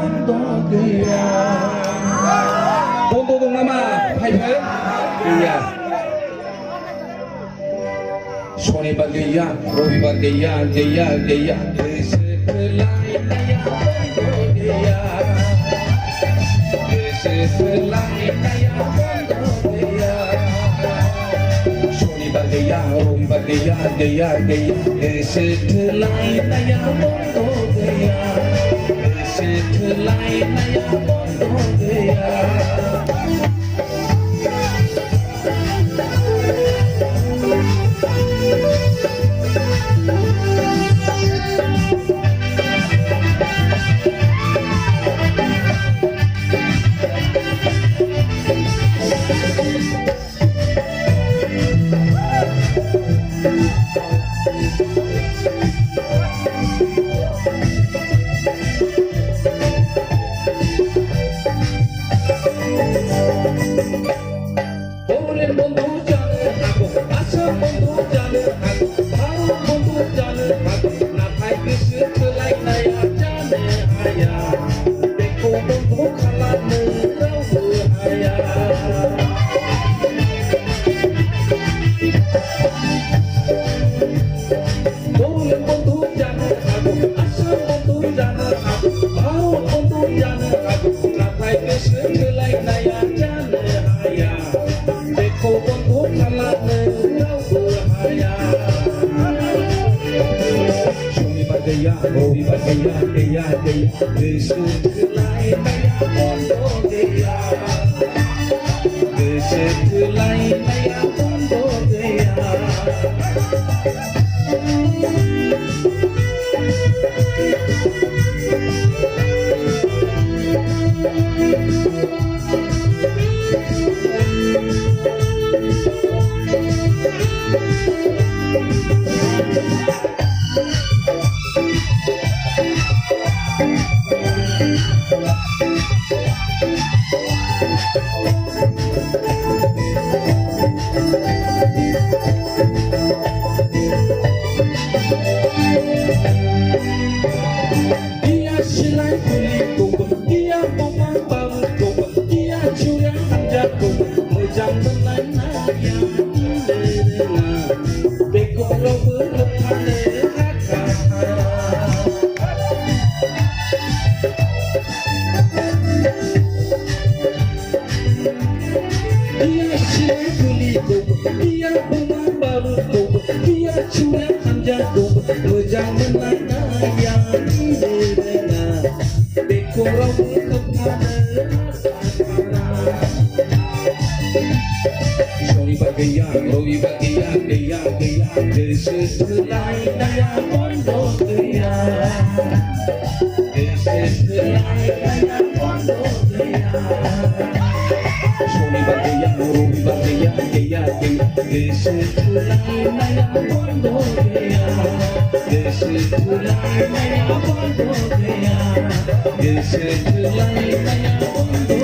বন্ধ দিয়া বন্ধ दं नामा भाइफोर गैया शनिबार गैया रबिबार गैया गैया गैया गोसो थोलायनाया बन्द गैया गोसो थोलायनाया बन्द गैया शनिबार गैया रबिबार गैया गैया गैया गोसो थोलायनाया बन्द गैया गोसो थोलायनाया बन्द गैया Rodibar gaya gaya gaya goसो थोलायनाया बन्द गैया गोसो थोलायनाया बन्द गैया Moja menanaya iderena beko rawu kepala Shonibar gaya rodibar gaya gaya gaya goसो थोलायनाया बन्द गैया गोसो थोलायनाया बन्द गैया शनिबार गैया रबिबार गैया गैया गैया गोसो थोलायनाया बन्द गैया गोसो थोलायनाया बन्द गैया गोसो थोलायनाया बन्द